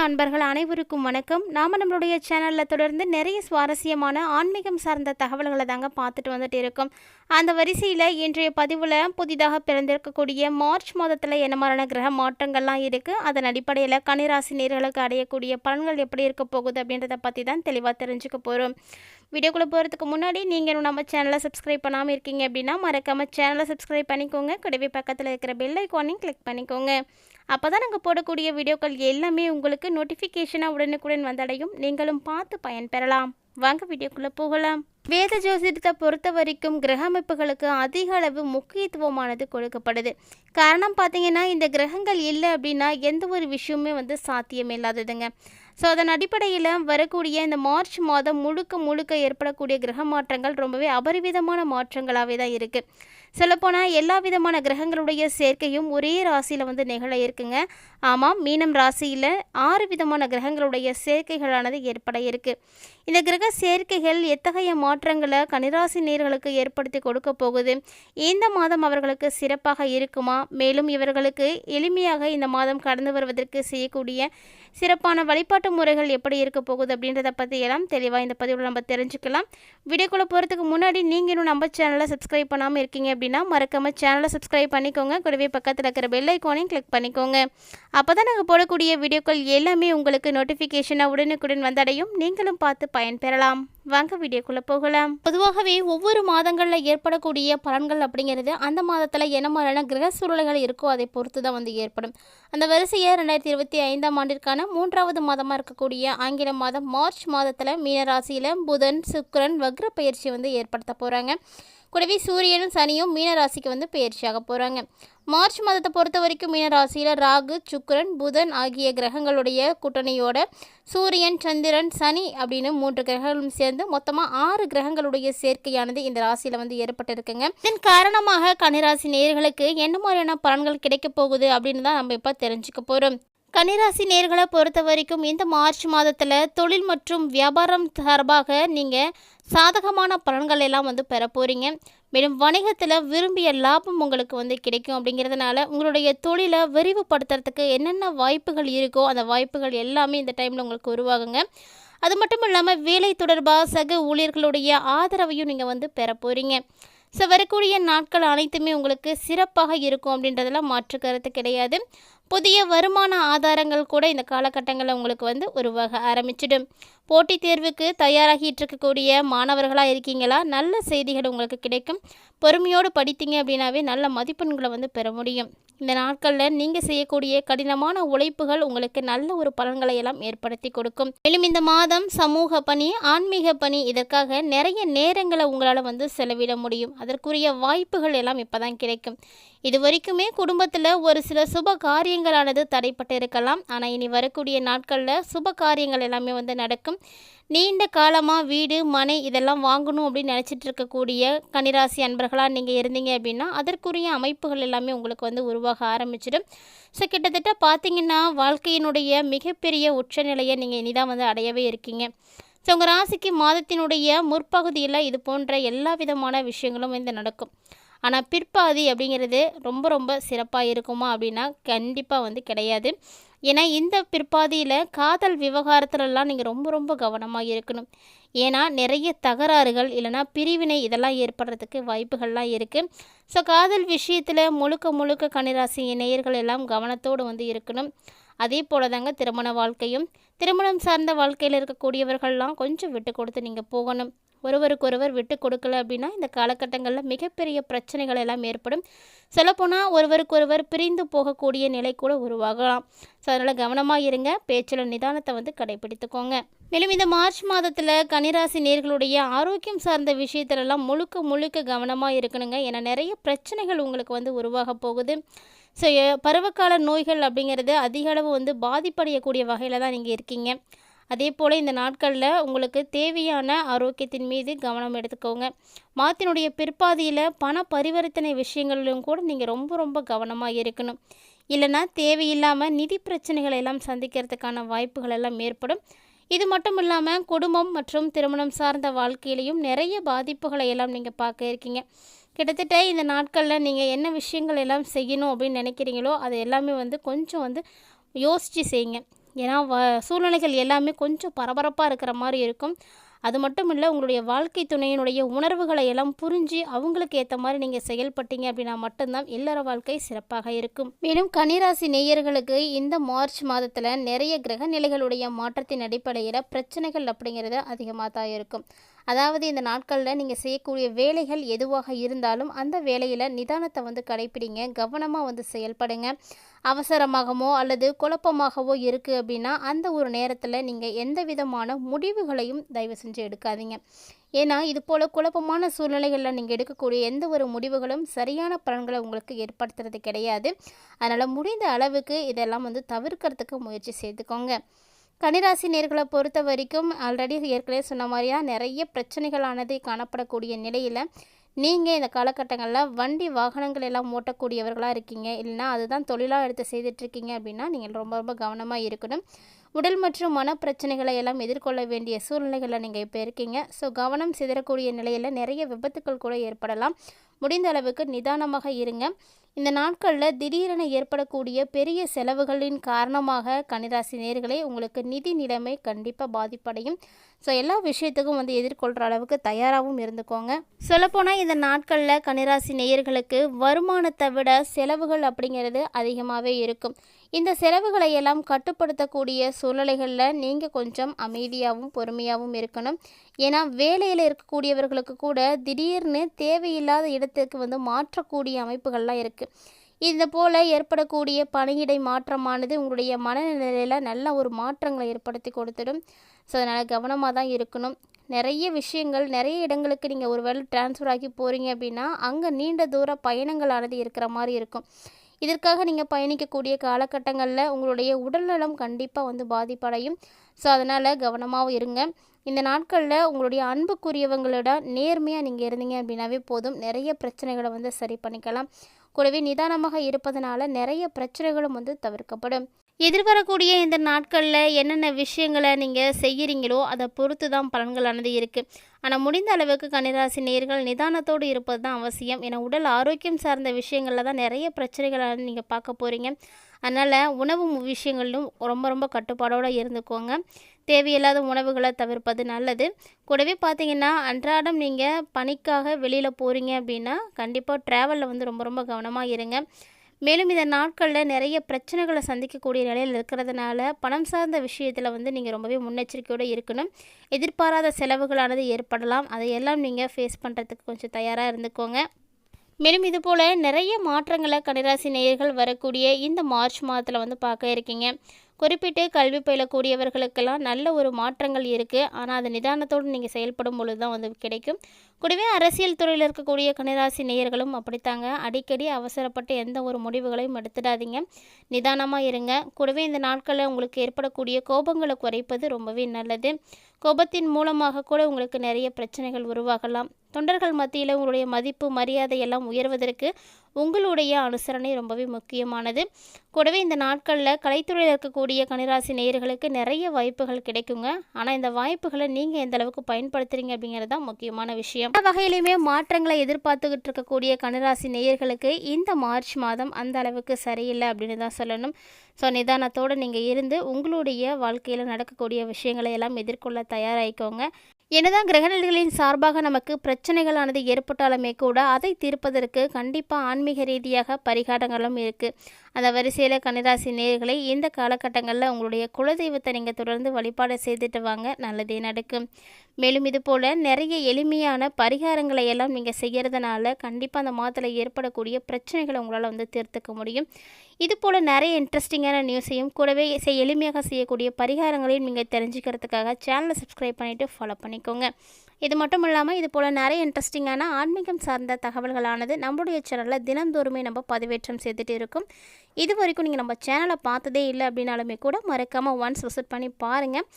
அன்பர்கள் அனைவருக்கும் வணக்கம். நம்மளுடைய சேனலில் தொடர்ந்து நிறைய சுவாரஸ்யமான ஆன்மீகம் சார்ந்த தகவல்களை தாங்க பார்த்துட்டு வந்துட்டு இருக்கோம். அந்த வரிசையில் இன்றைய பதிவில் புதிதாக பிறந்திருக்கக்கூடிய மார்ச் மாதத்தில் என்ன மாதிரியான கிரக மாற்றங்கள்லாம் இருக்குது, அதன் அடிப்படையில் கன்னிராசி நேயர்களுக்கு அடையக்கூடிய பலன்கள் எப்படி இருக்க போகுது அப்படின்றத பற்றி தான் தெளிவாக தெரிஞ்சுக்க போகிறோம். வீடியோக்குள்ளே போகிறதுக்கு முன்னாடி நீங்கள் நம்ம சேனலை சப்ஸ்கிரைப் பண்ணாமல் இருக்கீங்க அப்படின்னா மறக்காமல் சேனலை சப்ஸ்கிரைப் பண்ணிக்கோங்க. கூடவே பக்கத்தில் இருக்கிற பெல் ஐக்கானையும் கிளிக் பண்ணிக்கோங்க. அப்போ தான் நாங்கள் போடக்கூடிய வீடியோக்கள் எல்லாமே உங்களுக்கு நோட்டிஃபிகேஷனாக உடனுக்குடன் வந்தடையும். நீங்களும் பார்த்து பயன்பெறலாம். வாங்க வீடியோக்குள்ளே போகலாம். வேத ஜோதிடத்தை பொறுத்த வரைக்கும் கிரக அமைப்புகளுக்கு அதிக அளவு முக்கியத்துவமானது கொடுக்கப்படுது. காரணம் பார்த்தீங்கன்னா, இந்த கிரகங்கள் இல்லை அப்படின்னா எந்த ஒரு விஷயமே சாத்தியம் இல்லாததுங்க. ஸோ அதன் அடிப்படையில் வரக்கூடிய இந்த மார்ச் மாதம் முழுக்க முழுக்க ஏற்படக்கூடிய கிரக மாற்றங்கள் ரொம்பவே அபரிவிதமான மாற்றங்களாகவே தான் இருக்குது. சொல்லப்போனால் எல்லா விதமான கிரகங்களுடைய சேர்க்கையும் ஒரே ராசியில் நிகழ இருக்குங்க. ஆமாம், மீனம் ராசியில் 6 விதமான கிரகங்களுடைய சேர்க்கைகளானது ஏற்பட இருக்குது. இந்த கிரக சேர்க்கைகள் எத்தகைய மாற்றங்களை கன்னிராசி நேயர்களுக்கு ஏற்படுத்தி கொடுக்க போகுது, இந்த மாதம் அவர்களுக்கு சிறப்பாக இருக்குமா, மேலும் இவர்களுக்கு எளிமையாக இந்த மாதம் கடந்து வருவதற்கு செய்யக்கூடிய சிறப்பான வழிபாட்டு முறைகள் எப்படி இருக்க போகுது அப்படின்றத பற்றி எல்லாம் தெளிவாக இந்த பதிவில் நம்ம தெரிஞ்சுக்கலாம். வீடியோக்குள்ளே போகிறதுக்கு முன்னாடி நீங்கள் இன்னும் நம்ம சேனலை சப்ஸ்கிரைப் பண்ணாமல் இருக்கீங்க அப்படின்னா மறக்காமல் சேனலை சப்ஸ்கிரைப் பண்ணிக்கோங்க. கூடவே பக்கத்தில் இருக்கிற பெல் ஐக்கானையும் கிளிக் பண்ணிக்கோங்க. அப்போ தான் நாங்கள் போடக்கூடிய வீடியோக்கள் எல்லாமே உங்களுக்கு நோட்டிஃபிகேஷனாக உடனுக்குடன் வந்தடையும். நீங்களும் பார்த்து பயன்பெறலாம். வாங்க வீடியோக்குள்ளே போகலாம். பொதுவாகவே ஒவ்வொரு மாதங்களில் ஏற்படக்கூடிய பலன்கள் அப்படிங்கிறது அந்த மாதத்தில் என்ன மாதிரியான கிரக சூழ்நிலைகள் இருக்கோ அதை பொறுத்து தான் ஏற்படும். அந்த வரிசையை 2025ஆம் ஆண்டிற்கான 3வது மாதமாக இருக்கக்கூடிய ஆங்கில மாதம் மார்ச் மாதத்தில் மீனராசியில் புதன் சுக்கிரன் வக்ர பயிற்சி ஏற்படுத்த போகிறாங்க. கூடவே சூரியனும் சனியும் மீனராசிக்கு பயிற்சியாக போகிறாங்க. மார்ச் மாதத்தை பொறுத்த வரைக்கும் மீனராசியில் ராகு சுக்கிரன் புதன் ஆகிய கிரகங்களுடைய கூட்டணியோட சூரியன் சந்திரன் சனி அப்படின்னு 3 கிரகங்களும் சேர்ந்து மொத்தமாக 6 கிரகங்களுடைய சேர்க்கையானது இந்த ராசியில் ஏற்பட்டிருக்குங்க. இதன் காரணமாக கன்னிராசி நேயர்களுக்கு என்ன மாதிரியான பலன்கள் கிடைக்க போகுது அப்படின்னு தான் நம்ம இப்போ தெரிஞ்சுக்க போகிறோம். கன்னிராசி நேயர்களை பொறுத்த வரைக்கும் இந்த மார்ச் மாதத்தில் தொழில் மற்றும் வியாபாரம் சார்பாக நீங்கள் சாதகமான பலன்கள் எல்லாம் பெற போகிறீங்க. மேலும் வணிகத்தில் விரும்பிய லாபம் உங்களுக்கு கிடைக்கும். அப்படிங்கிறதுனால உங்களுடைய தொழிலை விரிவுபடுத்துறதுக்கு என்னென்ன வாய்ப்புகள் இருக்கோ அந்த வாய்ப்புகள் எல்லாமே இந்த டைமில் உங்களுக்கு உருவாகுங்க. அது மட்டும் இல்லாமல் வேலை தொடர்பாக சக ஊழியர்களுடைய ஆதரவையும் நீங்கள் பெற போகிறீங்க. ஸோ வரக்கூடிய நாட்கள் அனைத்துமே உங்களுக்கு சிறப்பாக இருக்கும் அப்படின்றதெல்லாம் மாற்று கருத்து கிடையாது. புதிய வருமான ஆதாரங்கள் கூட இந்த காலகட்டங்களில் உங்களுக்கு உருவாக ஆரம்பிச்சிடும். போட்டித் தேர்வுக்கு தயாராகிட்டு இருக்கக்கூடிய மாணவர்களாக இருக்கீங்களா, நல்ல செய்திகள் உங்களுக்கு கிடைக்கும். பொறுமையோடு படித்தீங்க அப்படின்னாவே நல்ல மதிப்பெண்களை பெற முடியும். இந்த நாட்களில் நீங்கள் செய்யக்கூடிய கடினமான உழைப்புகள் உங்களுக்கு நல்ல ஒரு பலன்களை எல்லாம் ஏற்படுத்தி கொடுக்கும். மேலும் இந்த மாதம் சமூக பணி ஆன்மீக பணி இதற்காக நிறைய நேரங்களை உங்களால் செலவிட முடியும். அதற்குரிய வாய்ப்புகள் எல்லாம் இப்போ தான் கிடைக்கும். இது வரைக்குமே குடும்பத்தில் ஒரு சில சுப காரியங்களானது தடைப்பட்டு இருக்கலாம். ஆனால் இனி வரக்கூடிய நாட்களில் சுப காரியங்கள் எல்லாமே நடக்கும். நீண்ட காலமாக வீடு மனை இதெல்லாம் வாங்கணும் அப்படின்னு நினச்சிட்டு இருக்கக்கூடிய கன்னிராசி அன்பர்களாக நீங்கள் இருந்தீங்க அப்படின்னா அதற்குரிய அமைப்புகள் எல்லாமே உங்களுக்கு உருவாக ஆரம்பிச்சிடும். ஸோ கிட்டத்தட்ட பார்த்தீங்கன்னா வாழ்க்கையினுடைய மிகப்பெரிய உச்சநிலையை நீங்கள் இனிதான் அடையவே இருக்கீங்க. ஸோ உங்கள் ராசிக்கு மாதத்தினுடைய முற்பகுதியில் இது போன்ற எல்லா விதமான விஷயங்களும் நடக்கும். ஆனால் பிற்பாதி அப்படிங்கிறது ரொம்ப ரொம்ப சிறப்பாக இருக்குமா அப்படின்னா கண்டிப்பாக கிடையாது. ஏன்னா இந்த பிற்பாதியில் காதல் விவகாரத்துலலாம் நீங்கள் ரொம்ப ரொம்ப கவனமாக இருக்கணும். ஏன்னா நிறைய தகராறுகள் இல்லைனா பிரிவினை இதெல்லாம் ஏற்படுறதுக்கு வாய்ப்புகள்லாம் இருக்குது. ஸோ காதல் விஷயத்தில் முழுக்க முழுக்க கன்னிராசி நேயர்கள் எல்லாம் கவனத்தோடு இருக்கணும். அதே போல தாங்க திருமண வாழ்க்கையும் திருமணம் சார்ந்த வாழ்க்கையில் இருக்கக்கூடியவர்கள்லாம் கொஞ்சம் விட்டு கொடுத்து நீங்கள் போகணும். ஒருவருக்கொருவர் விட்டு கொடுக்கல அப்படின்னா இந்த காலகட்டங்களில் மிகப்பெரிய பிரச்சனைகள் எல்லாம் ஏற்படும். சொல்லப்போனால் ஒருவருக்கொருவர் பிரிந்து போகக்கூடிய நிலை கூட உருவாகலாம். ஸோ அதனால் கவனமாக இருங்க. பேச்சில் நிதானத்தை கடைபிடித்துக்கோங்க. மேலும் இந்த மார்ச் மாதத்தில் கன்னிராசி நேயர்களுடைய ஆரோக்கியம் சார்ந்த விஷயத்துலலாம் முழுக்க முழுக்க கவனமாக இருக்கணுங்க. ஏன்னா நிறைய பிரச்சனைகள் உங்களுக்கு உருவாக போகுது. ஸோ பருவகால நோய்கள் அப்படிங்கிறது அதிக அளவு பாதிப்படையக்கூடிய வகையில் தான் நீங்கள் இருக்கீங்க. அதே போல் இந்த நாட்களில் உங்களுக்கு தேவையான ஆரோக்கியத்தின் மீது கவனம் எடுத்துக்கோங்க. மாதத்தினுடைய பிற்பாதியில் பண பரிவர்த்தனை விஷயங்களிலும் கூட நீங்கள் ரொம்ப ரொம்ப கவனமாக இருக்கணும். இல்லைனா தேவையில்லாமல் நிதி பிரச்சனைகளை எல்லாம் சந்திக்கிறதுக்கான வாய்ப்புகள் எல்லாம் ஏற்படும். இது மட்டும் இல்லாமல் குடும்பம் மற்றும் திருமணம் சார்ந்த வாழ்க்கையிலையும் நிறைய பாதிப்புகளை எல்லாம் நீங்கள் பார்க்க இருக்கீங்க. கிட்டத்தட்ட இந்த நாட்களில் நீங்கள் என்ன விஷயங்கள் எல்லாம் செய்யணும் அப்படின்னு நினைக்கிறீங்களோ அது எல்லாமே கொஞ்சம் யோசித்து செய்யுங்க. ஏன்னா சூழ்நிலைகள் எல்லாமே கொஞ்சம் பரபரப்பாக இருக்கிற மாதிரி இருக்கும். அது மட்டும் இல்லை, உங்களுடைய வாழ்க்கை துணையினுடைய உணர்வுகளை எல்லாம் புரிஞ்சு அவங்களுக்கு ஏற்ற மாதிரி நீங்கள் செயல்பட்டீங்க அப்படின்னா மட்டும்தான் இல்லற வாழ்க்கை சிறப்பாக இருக்கும். மேலும் கன்னிராசி நேயர்களுக்கு இந்த மார்ச் மாதத்தில் நிறைய கிரக நிலைகளுடைய மாற்றத்தின் அடிப்படையில் பிரச்சனைகள் அப்படிங்கிறது அதிகமாக தான் இருக்கும். அதாவது இந்த நாட்களில் நீங்கள் செய்யக்கூடிய வேலைகள் எதுவாக இருந்தாலும் அந்த வேலையில் நிதானத்தை வந்து கடைப்பிடிங்க, கவனமாக வந்து செயல்படுங்க. அவசரமாகவோ அல்லது குழப்பமாகவோ இருக்குது அப்படின்னா அந்த ஒரு நேரத்தில் நீங்கள் எந்த விதமான முடிவுகளையும் தயவு செஞ்சு எடுக்காதீங்க. ஏன்னா இது போல் குழப்பமான சூழ்நிலைகளில் நீங்கள் எடுக்கக்கூடிய எந்த ஒரு முடிவுகளும் சரியான பலன்களை உங்களுக்கு ஏற்படுத்துறது கிடையாது. அதனால் முடிந்த அளவுக்கு இதெல்லாம் வந்து தவிர்க்கிறதுக்கு முயற்சி செய்துக்கோங்க. கன்னிராசி நேர்களை பொறுத்த வரைக்கும் ஆல்ரெடி ஏற்கனவே சொன்ன மாதிரியா நிறைய பிரச்சனைகளானது காணப்படக்கூடிய நிலையில் நீங்கள் இந்த காலகட்டங்களில் வண்டி வாகனங்கள் எல்லாம் ஓட்டக்கூடியவர்களாக இருக்கீங்க, இல்லைனா அதுதான் தொழிலாக எடுத்து செய்துட்ருக்கீங்க அப்படின்னா நீங்கள் ரொம்ப ரொம்ப கவனமாக இருக்கணும். உடல் மற்றும் மன பிரச்சனைகளை எல்லாம் எதிர்கொள்ள வேண்டிய சூழ்நிலைகளில் நீங்கள் இப்போ இருக்கீங்க. ஸோ கவனம் சிதறக்கூடிய நிலையில் நிறைய விபத்துக்கள் கூட ஏற்படலாம். முடிந்த அளவுக்கு நிதானமாக இருங்க. இந்த நாட்களில் திடீரென ஏற்படக்கூடிய பெரிய செலவுகளின் காரணமாக கன்னிராசி நேயர்களே உங்களுக்கு நிதி நிலைமை கண்டிப்பாக பாதிப்படையும். ஸோ எல்லா விஷயத்துக்கும் வந்து எதிர்கொள்கிற அளவுக்கு தயாராகவும் இருந்துக்கோங்க. சொல்லப்போனால் இந்த நாட்களில் கன்னிராசி நேயர்களுக்கு வருமானத்தை விட செலவுகள் அப்படிங்கிறது அதிகமாகவே இருக்கும். இந்த செலவுகளை எல்லாம் கட்டுப்படுத்தக்கூடிய சூழ்நிலைகளில் நீங்கள் கொஞ்சம் அமைதியாகவும் பொறுமையாகவும் இருக்கணும். ஏன்னா வேலையில் இருக்கக்கூடியவர்களுக்கு கூட திடீர்னு தேவையில்லாத இடத்துக்கு வந்து மாற்றக்கூடிய அமைப்புகள்லாம் இருக்குது. இது போல் ஏற்படக்கூடிய பணியிடை மாற்றமானது உங்களுடைய மனநிலையில் நல்ல ஒரு மாற்றங்களை ஏற்படுத்தி கொடுத்துடும். ஸோ அதனால் கவனமாக தான் இருக்கணும். நிறைய விஷயங்கள் நிறைய இடங்களுக்கு நீங்கள் ஒரு வேளை டிரான்ஸ்ஃபர் ஆகி போகிறீங்க அப்படின்னா அங்கே நீண்ட தூர பயணங்களானது இருக்கிற மாதிரி இருக்கும். இதற்காக நீங்கள் பயணிக்கக்கூடிய காலகட்டங்களில் உங்களுடைய உடல்நலம் கண்டிப்பாக வந்து பாதிப்படையும். ஸோ அதனால் கவனமாகவும் இருங்க. இந்த நாட்களில் உங்களுடைய அன்புக்குரியவங்களோட நேர்மையாக நீங்கள் இருந்தீங்க அப்படின்னாவே போதும், நிறைய பிரச்சனைகளை வந்து சரி பண்ணிக்கலாம். கூடவே நிதானமாக இருப்பதனால நிறைய பிரச்சனைகளும் வந்து தவிர்க்கப்படும். எதிர்வரக்கூடிய இந்த நாட்களில் என்னென்ன விஷயங்களை நீங்கள் செய்கிறீங்களோ அதை பொறுத்து தான் பலன்களானது இருக்குது. ஆனால் முடிந்த அளவுக்கு கன்னிராசி நேயர்கள் நிதானத்தோடு இருப்பது தான் அவசியம். ஏன்னா உடல் ஆரோக்கியம் சார்ந்த விஷயங்களில் தான் நிறைய பிரச்சனைகளை நீங்கள் பார்க்க போகிறீங்க. அதனால் உணவு விஷயங்களிலும் ரொம்ப ரொம்ப கட்டுப்பாடோடு இருந்துக்கோங்க. தேவையில்லாத உணவுகளை தவிர்ப்பது நல்லது. கூடவே பார்த்திங்கன்னா அன்றாடம் நீங்கள் பணிக்காக வெளியில் போகிறீங்க அப்படின்னா கண்டிப்பாக ட்ராவலில் வந்து ரொம்ப ரொம்ப கவனமாக இருங்க. மேலும் இந்த நாட்களில் நிறைய பிரச்சனைகளை சந்திக்கக்கூடிய நிலையில் இருக்கிறதுனால பணம் சார்ந்த விஷயத்தில் வந்து நீங்கள் ரொம்பவே முன்னெச்சரிக்கையோடு இருக்கணும். எதிர்பாராத செலவுகளானது ஏற்படலாம். அதையெல்லாம் நீங்கள் ஃபேஸ் பண்ணுறதுக்கு கொஞ்சம் தயாராக இருந்துக்கோங்க. மேலும் இது போல் நிறைய மாற்றங்களை கன்னிராசி நேயர்கள் வரக்கூடிய இந்த மார்ச் மாதத்தில் வந்து பார்க்க இருக்கீங்க. குறிப்பிட்டு கல்வி பயிலக்கூடியவர்களுக்கெல்லாம் நல்ல ஒரு மாற்றங்கள் இருக்குது. ஆனால் அது நிதானத்தோடு நீங்கள் செயல்படும் பொழுது தான் வந்து கிடைக்கும். கூடவே அரசியல் துறையில் இருக்கக்கூடிய கன்னிராசி நேயர்களும் அப்படித்தாங்க. அடிக்கடி அவசரப்பட்டு எந்த ஒரு முடிவுகளையும் எடுத்துடாதீங்க, நிதானமாக இருங்க. கூடவே இந்த நாட்களில் உங்களுக்கு ஏற்படக்கூடிய கோபங்களை குறைப்பது ரொம்பவே நல்லது. கோபத்தின் மூலமாக கூட உங்களுக்கு நிறைய பிரச்சனைகள் உருவாகலாம். தொண்டர்கள் மத்தியில் உங்களுடைய மதிப்பு மரியாதை எல்லாம் உயர்வதற்கு உங்களுடைய அனுசரணை ரொம்பவே முக்கியமானது. கூடவே இந்த நாட்களில் கலைத்துறையில் இருக்கக்கூடிய கன்னிராசி நேயர்களுக்கு நிறைய வாய்ப்புகள் கிடைக்குங்க. ஆனால் இந்த வாய்ப்புகளை நீங்கள் எந்த அளவுக்கு பயன்படுத்துகிறீங்க அப்படிங்கிறது தான் முக்கியமான விஷயம். எல்லா வகையிலுமே மாற்றங்களை எதிர்பார்த்துக்கிட்டு இருக்கக்கூடிய கன்னிராசி நேயர்களுக்கு இந்த மார்ச் மாதம் அந்த அளவுக்கு சரியில்லை அப்படின்னு தான் சொல்லணும். ஸோ நிதானத்தோடு நீங்கள் இருந்து உங்களுடைய வாழ்க்கையில் நடக்கக்கூடிய விஷயங்களை எல்லாம் எதிர்கொள்ள தயாராகிக்கோங்க. என்னதான் கிரகநிலைகளின் சார்பாக நமக்கு பிரச்சனைகளானது ஏற்பட்டாலுமே கூட அதை தீர்ப்பதற்கு கண்டிப்பாக ஆன்மீக ரீதியாக பரிகாரங்களும் இருக்குது. அந்த வரிசையில் கன்னிராசி நேயர்களை இந்த காலகட்டங்களில் உங்களுடைய குலதெய்வத்தை நீங்கள் தொடர்ந்து வழிபாடு செய்துட்டு வாங்க, நல்லதே நடக்கும். மேலும் இது போல் நிறைய எளிமையான பரிகாரங்களை எல்லாம் நீங்கள் செய்கிறதுனால கண்டிப்பாக அந்த மாதத்தில் ஏற்படக்கூடிய பிரச்சனைகளை உங்களால் வந்து தீர்த்துக்க முடியும். இது போல் நிறைய இன்ட்ரெஸ்டிங்கான நியூஸையும் கூடவே எளிமையாக செய்யக்கூடிய பரிகாரங்களையும் நீங்கள் தெரிஞ்சுக்கிறதுக்காக சேனலை சப்ஸ்கிரைப் பண்ணிவிட்டு ஃபாலோ பண்ணிக்கோங்க. இது மட்டும் இல்லாமல் இது போல் நிறைய இன்ட்ரெஸ்டிங்கான ஆன்மீகம் சார்ந்த தகவல்களானது நம்மளுடைய சேனலில் தினந்தோறுமே நம்ம பதிவேற்றம் செய்துட்டு இருக்கும். இது வரைக்கும் நீங்கள் நம்ம சேனலை பார்த்ததே இல்லை அப்படின்னாலுமே கூட மறக்காமல் ஒன்ஸ் விசிட் பண்ணி பாருங்கள்.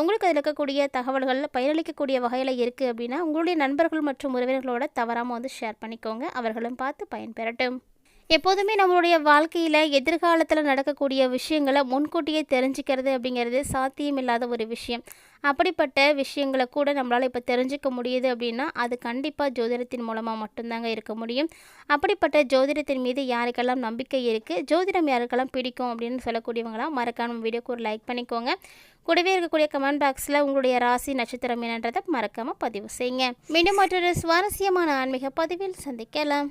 உங்களுக்கு அதில் இருக்கக்கூடிய தகவல்கள் பயனளிக்கக்கூடிய வகையில் இருக்குது அப்படின்னா உங்களுடைய நண்பர்கள் மற்றும் உறவினர்களோட தவறாமல் வந்து ஷேர் பண்ணிக்கோங்க. அவர்களும் பார்த்து பயன்பெறட்டும். எப்போதுமே நம்மளுடைய வாழ்க்கையில் எதிர்காலத்தில் நடக்கக்கூடிய விஷயங்களை முன்கூட்டியே தெரிஞ்சுக்கிறது அப்படிங்கிறது சாத்தியமில்லாத ஒரு விஷயம். அப்படிப்பட்ட விஷயங்களை கூட நம்மளால் இப்போ தெரிஞ்சுக்க முடியுது அப்படின்னா அது கண்டிப்பாக ஜோதிடத்தின் மூலமாக மட்டும்தாங்க இருக்க முடியும். அப்படிப்பட்ட ஜோதிடத்தின் மீது யாருக்கெல்லாம் நம்பிக்கை இருக்குது, ஜோதிடம் யாருக்கெல்லாம் பிடிக்கும் அப்படின்னு சொல்லக்கூடியவங்களாம் மறக்காம வீடியோக்கு ஒரு லைக் பண்ணிக்கோங்க. கூடவே இருக்கக்கூடிய கமெண்ட் பாக்ஸில் உங்களுடைய ராசி நட்சத்திரம் என்னன்றதை மறக்காமல் பதிவு செய்யுங்க. மீண்டும் மற்றொரு சுவாரஸ்யமான ஆன்மீக பதிவில் சந்திக்கலாம்.